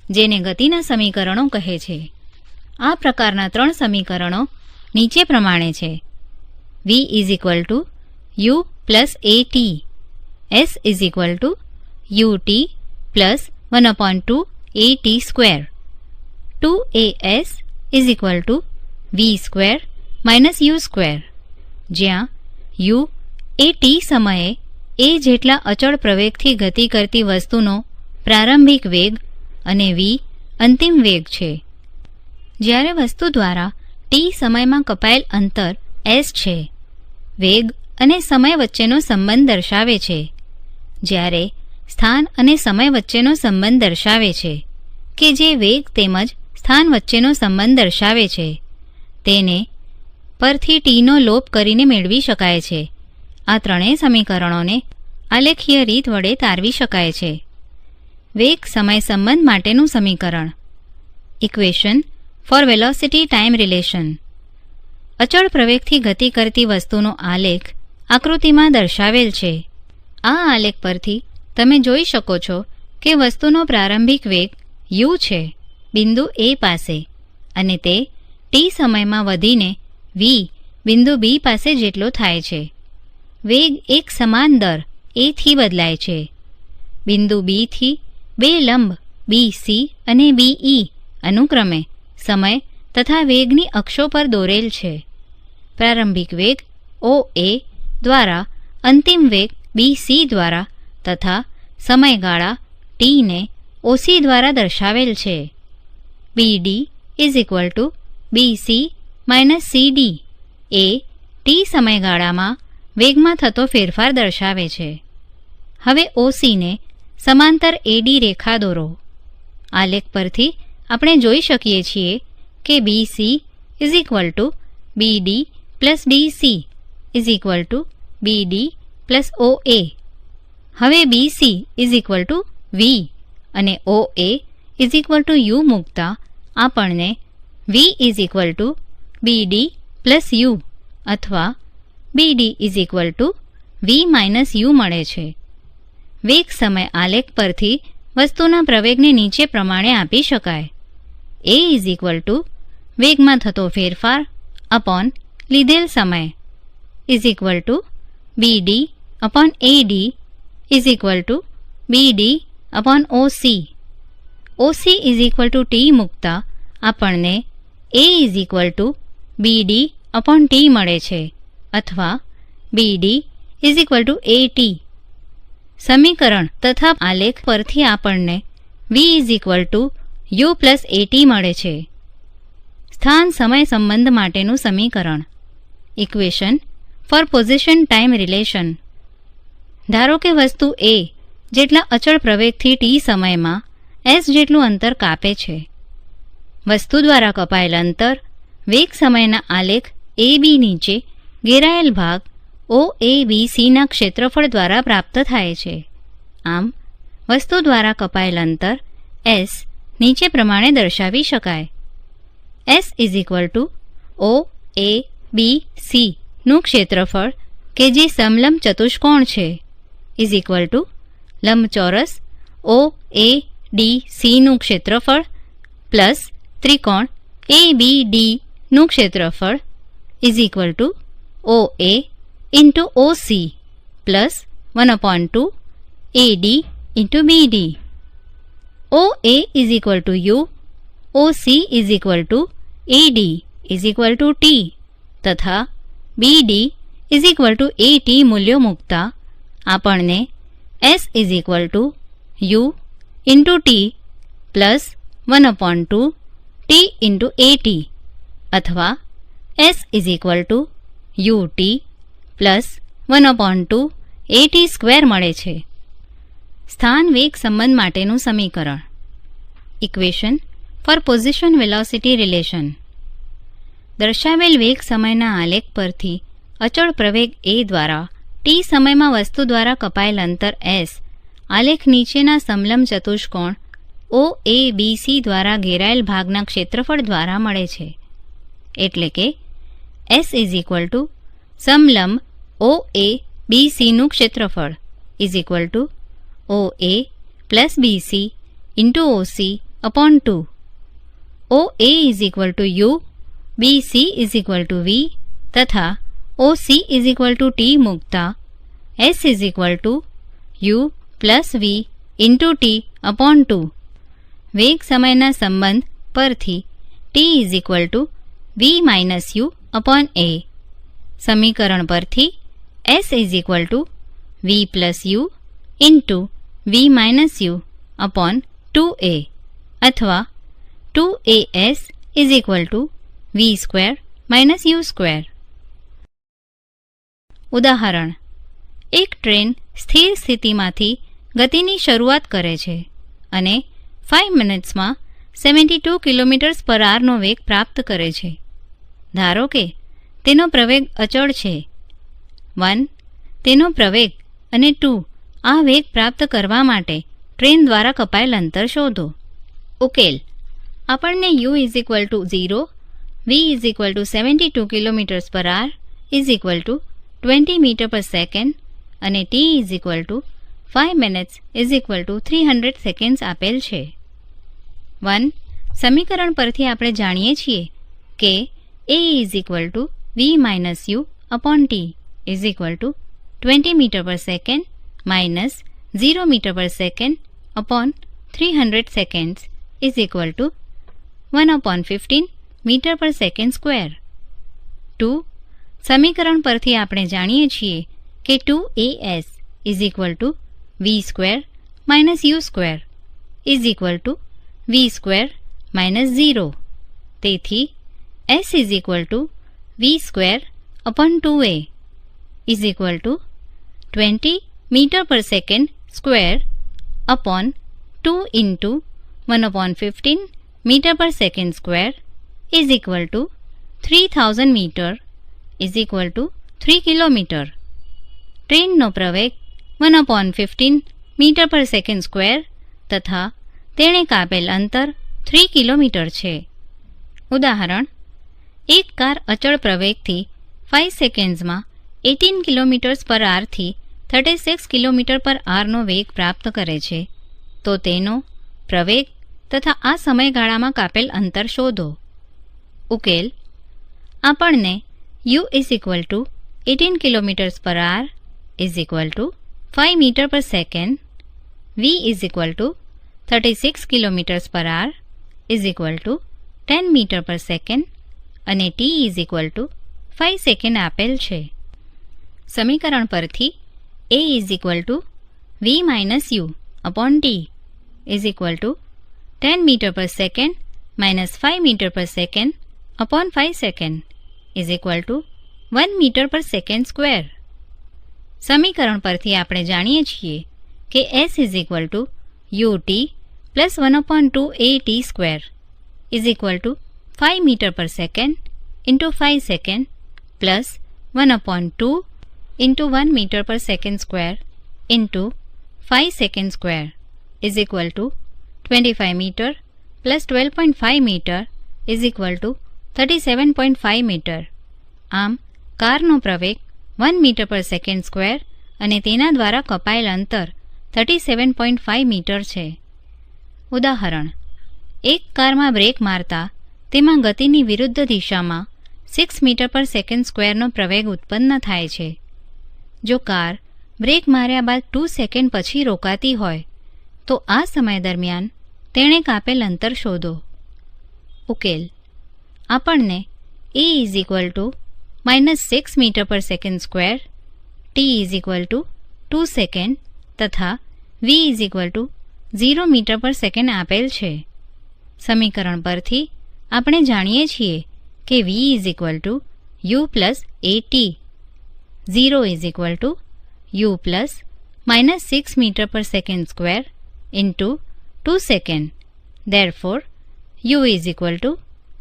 જેને ગતિના સમીકરણો કહે છે. આ પ્રકારના 3 સમીકરણો નીચે પ્રમાણે છે. v is equal to u plus a t, s is equal to u t plus 1/2 a t square, 2as is equal to v square minus u square, જ્યાં યુ એ ટી સમયે એ જેટલા અચળ પ્રવેગથી ગતિ કરતી વસ્તુનો પ્રારંભિક વેગ અને વી અંતિમ વેગ છે. જ્યારે વસ્તુ દ્વારા ટી સમયમાં કપાયેલ અંતર s છે, વેગ અને સમય વચ્ચેનો સંબંધ દર્શાવે છે. જ્યારે સ્થાન અને સમય વચ્ચેનો સંબંધ દર્શાવે છે કે જે વેગ તેમજ સ્થાન વચ્ચેનો સંબંધ દર્શાવે છે, તેને પરથી ટીનો લોપ કરીને મેળવી શકાય છે. આ ત્રણેય સમીકરણોને આલેખીય રીત વડે તારવી શકાય છે. વેગ સમય સંબંધ માટેનું સમીકરણ equation for velocity time relation. અચળ પ્રવેગથી ગતિ કરતી વસ્તુનો આલેખ આકૃતિમાં દર્શાવેલ છે. આ આલેખ પરથી તમે જોઈ શકો છો કે વસ્તુનો પ્રારંભિક વેગ u છે બિંદુ A પાસે, અને તે ટી સમયમાં વધીને v બિંદુ B પાસે જેટલો થાય છે. વેગ એક સમાન દર a થી બદલાય છે. બિંદુ B થી બે લંબ BC અને BE અનુક્રમે સમય તથા વેગની અક્ષો પર દોરેલ છે. પ્રારંભિક વેગ OA દ્વારા અંતિમ વેગ BC દ્વારા તથા સમયગાળા t ને OC દ્વારા દર્શાવેલ છે. BD is equal two BC minus CD A T સમયગાળામાં વેગમાં થતો ફેરફાર દર્શાવે છે. હવે OC ને સમાંતર AD રેખા દોરો. આલેખ પરથી આપણે જોઈ શકીએ છીએ કે BC is equal two BD plus DC is equal two BD plus OA. હવે BC is equal to V અને OA is equal to U મૂકતા આપણને V is equal two BD plus U અથવા BD is equal to V minus U મળે છે. વેગ સમય આલેખ પરથી વસ્તુના પ્રવેગને નીચે પ્રમાણે આપી શકાય. a ઇઝ ઇક્વલ ટુ વેગમાં થતો ફેરફાર અપોન લીધેલ સમય is equal two bd upon ad is equal two bd upon oc. oc is equal to t મૂકતા આપણને a is equal two bd upon t મળે છે અથવા bd is equal two at. સમીકરણ તથા આલેખ પરથી આપણને v is equal to u plus at મળે છે. સ્થાન સમય સંબંધ માટેનું સમીકરણ equation for position time relation. ધારો કે વસ્તુ a જેટલા અચળ પ્રવેગથી t સમયમાં s જેટલું અંતર કાપે છે. વસ્તુ દ્વારા કપાયેલ અંતર વેગ સમયના આલેખ ab નીચે ઘેરાયેલ ભાગ OABC ના ક્ષેત્રફળ દ્વારા પ્રાપ્ત થાય છે. આમ વસ્તુ દ્વારા કપાયેલ અંતર s નીચે પ્રમાણે દર્શાવી શકાય. s is equal two OABC નું ક્ષેત્રફળ કે જે સમલંબ ચતુષ્કોણ છે ઇઝ ઇક્વલ ટુ લંબચોરસ OADC નું ક્ષેત્રફળ પ્લસ ત્રિકોણ ABD નું ક્ષેત્રફળ is equal to OA into OC plus 1/2 AD into BD. OA is equal to U, OC is equal two AD is equal to T તથા BD is equal two AT મૂલ્યો મૂકતા આપણને S is equal to U into T plus 1/2 T into AT અથવા S is equal to UT plus 1/2 AT square મળે છે. સ્થાન વેગ સંબંધ માટેનું સમીકરણ equation for position velocity relation. દર્શાવેલ વેગ સમયના આલેખ પરથી અચળ પ્રવેગ a દ્વારા t સમયમાં વસ્તુ દ્વારા કપાયેલ અંતર s આલેખ નીચેના સમલંબ ચતુષ્કોણ OABC દ્વારા ઘેરાયેલ ભાગના ક્ષેત્રફળ દ્વારા મળે છે. એટલે કે s ઇઝ ઇક્વલ ટુ સમલંબ OABC નું ક્ષેત્રફળ is equal to OA plus BC into OC upon 2. OA is equal to U, BC is equal to V તથા OC is equal to T મૂકતા S is equal to U plus V into T upon 2. વેગ સમયના સંબંધ પરથી T is equal to V minus U upon A. સમીકરણ પરથી S is equal to V plus U into V minus U upon 2A અથવા 2AS is equal to V square minus U square. ઉદાહરણ: એક ટ્રેન સ્થિર સ્થિતિમાંથી ગતિની શરૂઆત કરે છે અને 5 મિનિટ્સમાં 72 km/h નો વેગ પ્રાપ્ત કરે છે. ધારો કે તેનો પ્રવેગ અચળ છે. 1. તેનો પ્રવેગ અને 2. આ વેગ પ્રાપ્ત કરવા માટે ટ્રેન દ્વારા કપાયેલ અંતર શોધો. ઉકેલ: આપણને u is equal to 0, v is equal two 72 km/h is equal to 20 m/s અને t is equal to 5 minutes is equal two 300 seconds આપેલ છે. 1. સમીકરણ પરથી આપણે જાણીએ છીએ કે a is equal to v minus u upon t is equal to 20 m/s minus 0 m/s upon 300 seconds is equal two 1/15 m/s². 2. સમીકરણ પરથી આપણે જાણીએ છીએ કે 2as is equal to v square minus u square is equal to v square minus 0. તેથી s is equal to v square upon 2a is equal to 20 m/s² upon 2 into 1/15 m/s² is equal to 3000 metre is equal to 3 kilometre. ટ્રેનનો પ્રવેગ 1/15 m/s² તથા તેણે કાપેલ અંતર 3 કિલોમીટર છે. ઉદાહરણ: એક કાર અચળ પ્રવેગથી 5 સેકન્ડ્સમાં 18 km/h થી 36 કિલોમીટર પર આરનો વેગ પ્રાપ્ત કરે છે તો તેનો પ્રવેગ તથા આ સમયગાળામાં કાપેલ અંતર શોધો. ઉકેલ: આપણને u = 18 km/h = 5 metre per second, v = 36 km/h = 10 metre per second અને t = 5 સેકન્ડ આપેલ છે. સમીકરણ પરથી a = v - u / t = 10 metre per second - 5 metre per second / 5 second = 1 metre per second square. સમીકરણ પરથી આપણે જાણીએ છીએ કે s = ut + 1/2at² = 5 metre per second × 5 second plus 1/2 × 1 metre per second square × 5 second square = 25 metre plus 12.5 metre = 37.5 metre. આમ કારનો પ્રવેગ 1 મીટર પર સેકન્ડ સ્ક્વેર અને તેના દ્વારા કપાયેલ અંતર 37.5 મીટર છે. ઉદાહરણ: એક કારમાં બ્રેક મારતા તેમાં ગતિની વિરુદ્ધ દિશામાં 6 મીટર પર સેકન્ડ સ્ક્વેરનો પ્રવેગ ઉત્પન્ન થાય છે. જો કાર બ્રેક માર્યા બાદ 2 સેકન્ડ પછી રોકાતી હોય તો આ સમય દરમિયાન તેણે કાપેલ અંતર શોધો. ઉકેલ: આપણને a = -6 metre per second square, t = 2 second તથા v = 0 મીટર પર સેકન્ડ આપેલ છે. સમીકરણ પરથી આપણે જાણીએ છીએ કે v = u + at, 0 = u + -6 metre per second square × 2 second. Therefore, u =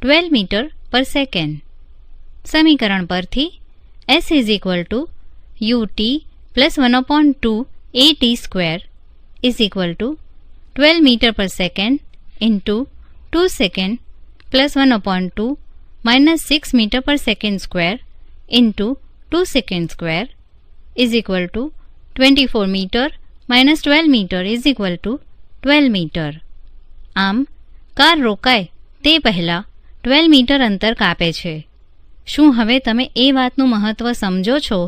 12 metre per second. સમીકરણ પરથી s = ut + 1/2 at² = 12 metre per second × 2 second plus 1/2 -6 metre per second square × 2 second square = 24 metre -12 metre = 12 metre. આમ કાર રોકાય તે પહેલાં 12 મીટર અંતર કાપે છે. શું હવે તમે એ વાતનું મહત્ત્વ સમજો છો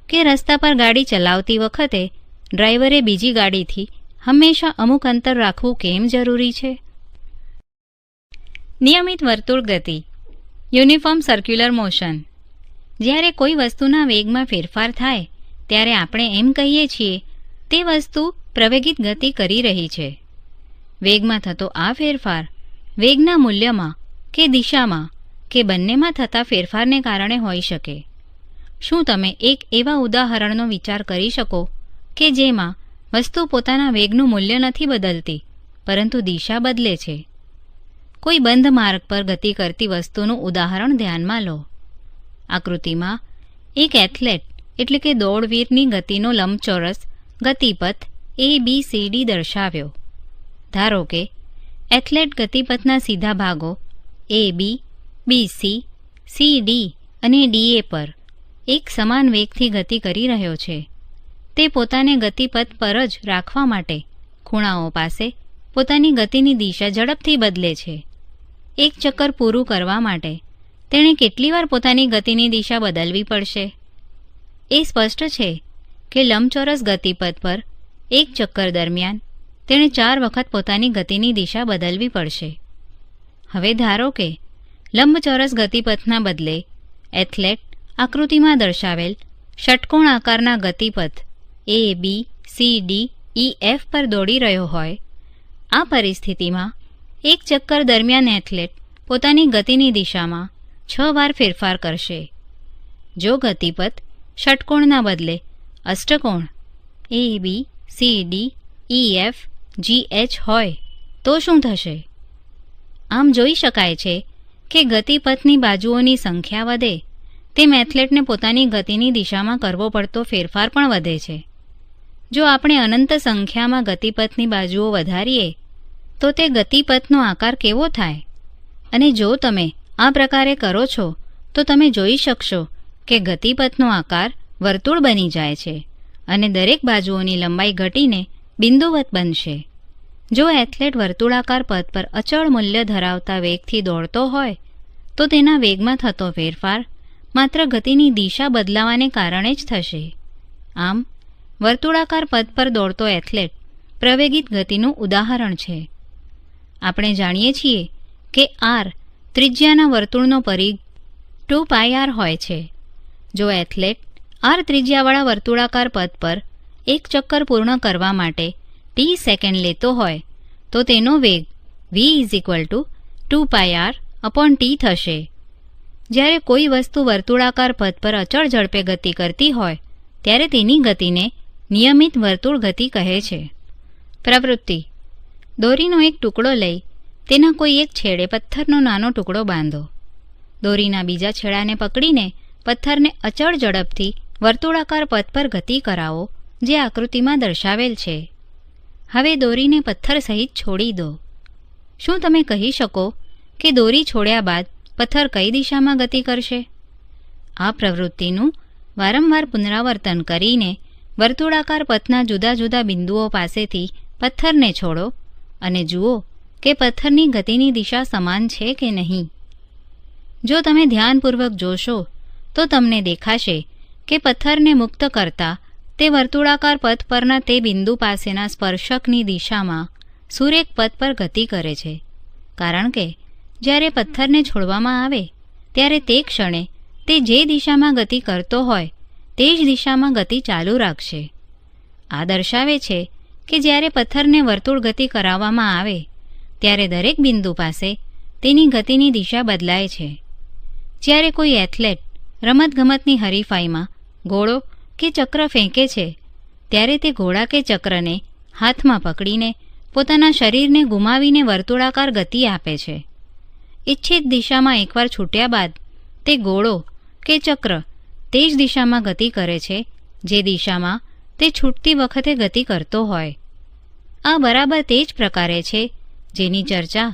કે રસ્તા પર ગાડી ચલાવતી વખતે ડ્રાઈવરે બીજી ગાડીથી હંમેશા અમુક અંતર રાખવું કેમ જરૂરી છે? નિયમિત વર્તુળ ગતિ, યુનિફોર્મ સર્ક્યુલર મોશન. જ્યારે કોઈ વસ્તુના વેગમાં ફેરફાર થાય ત્યારે આપણે એમ કહીએ છીએ તે વસ્તુ પ્રવેગિત ગતિ કરી રહી છે. વેગમાં થતો આ ફેરફાર વેગના મૂલ્યમાં કે દિશામાં કે બંનેમાં થતા ફેરફારને કારણે હોઈ શકે. શું તમે એક એવા ઉદાહરણનો વિચાર કરી શકો કે જેમાં વસ્તુ પોતાના વેગનું મૂલ્ય નથી બદલતી પરંતુ દિશા બદલે છે? કોઈ બંધ માર્ગ પર ગતિ કરતી વસ્તુનું ઉદાહરણ ધ્યાનમાં લો. આકૃતિમાં એક એથ્લેટ એટલે કે દોડવીરની ગતિનો લંબચોરસ ગતિપથ ABCD દર્શાવ્યો. ધારો કે એથ્લેટ ગતિપથના સીધા ભાગો AB, BC, CD અને DA પર એક સમાન વેગથી ગતિ કરી રહ્યો છે. તે પોતાને ગતિપથ પર જ રાખવા માટે ખૂણાઓ પાસે પોતાની ગતિની દિશા ઝડપથી બદલે છે. એક ચક્કર પૂરું કરવા માટે તેણે કેટલી વાર પોતાની ગતિની દિશા બદલવી પડશે? એ સ્પષ્ટ છે કે લંબચોરસ ગતિપથ પર એક ચક્કર દરમિયાન તેણે 4 વખત પોતાની ગતિની દિશા બદલવી પડશે. હવે ધારો કે લંબચોરસ ગતિપથના બદલે એથ્લેટ આકૃતિમાં દર્શાવેલ ષટકોણ આકારના ગતિપથ ABCDEF પર દોડી રહ્યો હોય. આ પરિસ્થિતિમાં એક ચક્કર દરમિયાન એથ્લેટ પોતાની ગતિની દિશામાં 6 વાર ફેરફાર કરશે. જો ગતિપથ ષટકોણના બદલે અષ્ટકોણ ABCDEFGH હોય તો શું થશે? આમ જોઈ શકાય છે કે ગતિપથની બાજુઓની સંખ્યા વધે તેમ એથ્લેટને પોતાની ગતિની દિશામાં કરવો પડતો ફેરફાર પણ વધે છે. જો આપણે અનંત સંખ્યામાં ગતિપથની બાજુઓ વધારીએ તો તે ગતિપથનો આકાર કેવો થાય? અને જો તમે આ પ્રકારે કરો છો તો તમે જોઈ શકશો કે ગતિપથનો આકાર વર્તુળ બની જાય છે અને દરેક બાજુઓની લંબાઈ ઘટીને બિંદુવત બનશે. જો એથ્લેટ વર્તુળાકાર પથ પર અચળ મૂલ્ય ધરાવતા વેગથી દોડતો હોય તો તેના વેગમાં થતો ફેરફાર માત્ર ગતિની દિશા બદલાવાને કારણે જ થશે. આમ વર્તુળાકાર પથ પર દોડતો એથ્લેટ પ્રવેગિત ગતિનું ઉદાહરણ છે. આપણે જાણીએ છીએ કે r ત્રિજ્યાના વર્તુળનો પરિઘ 2πr હોય છે. જો એથ્લેટ r ત્રિજ્યાવાળા વર્તુળાકાર પથ પર એક ચક્કર પૂર્ણ કરવા માટે t સેકન્ડ લેતો હોય તો તેનો વેગ v = 2πr/t થશે. જ્યારે કોઈ વસ્તુ વર્તુળાકાર પથ પર અચળ ઝડપે ગતિ કરતી હોય ત્યારે તેની ગતિને નિયમિત વર્તુળ ગતિ કહે છે. પ્રવૃત્તિ: દોરીનો એક ટુકડો લઈ તેના કોઈ એક છેડે પથ્થરનો નાનો ટુકડો બાંધો. દોરીના બીજા છેડાને પકડીને પથ્થરને અચળ ઝડપથી વર્તુળાકાર પથ પર ગતિ કરાવો, જે આકૃતિમાં દર્શાવેલ છે. હવે દોરીને પથ્થર સહિત છોડી દો. શું તમે કહી શકો કે દોરી છોડ્યા બાદ પથ્થર કઈ દિશામાં ગતિ કરશે? આ પ્રવૃત્તિનું વારંવાર પુનરાવર્તન કરીને વર્તુળાકાર પથના જુદા જુદા બિંદુઓ પાસેથી પથ્થરને છોડો અને જુઓ કે પથ્થરની ગતિની દિશા સમાન છે કે નહીં. જો તમે ધ્યાનપૂર્વક જોશો તો તમને દેખાશે કે પથ્થરને મુક્ત કરતા તે વર્તુળાકાર પથ પરના તે બિંદુ પાસેના સ્પર્શકની દિશામાં સુરેખ પથ પર ગતિ કરે છે, કારણ કે જ્યારે પથ્થરને છોડવામાં આવે ત્યારે તે ક્ષણે તે જે દિશામાં ગતિ કરતો હોય તે જ દિશામાં ગતિ ચાલુ રાખશે. આ દર્શાવે છે કે જ્યારે પથ્થરને વર્તુળ ગતિ કરાવવામાં આવે ત્યારે દરેક બિંદુ પાસે તેની ગતિની દિશા બદલાય છે. જ્યારે કોઈ એથ્લેટ રમતગમતની હરીફાઈમાં ઘોડો કે ચક્ર ફેંકે છે ત્યારે તે ઘોડા કે ચક્રને હાથમાં પકડીને પોતાના શરીરને ગુમાવીને વર્તુળાકાર ગતિ આપે છે. ઇચ્છિત દિશામાં એકવાર છૂટ્યા બાદ તે ઘોડો કે ચક્ર તે જ દિશામાં ગતિ કરે છે જે દિશામાં તે છૂટતી વખતે ગતિ કરતો હોય. આ બરાબર તે જ પ્રકારે છે જેની ચર્ચા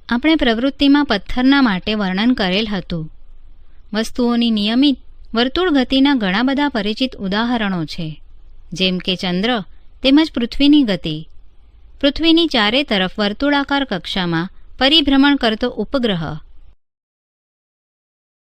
આપણે પ્રવૃત્તિમાં પથ્થરના માટે વર્ણન કરેલ હતું. વસ્તુઓની નિયમિત વર્તુળ ગતિના ઘણા બધા પરિચિત ઉદાહરણો છે, જેમ કે ચંદ્ર તેમજ પૃથ્વીની ગતિ. પૃથ્વીની ચારે તરફ વર્તુળાકાર કક્ષામાં પરિભ્રમણ કરતો ઉપગ્રહ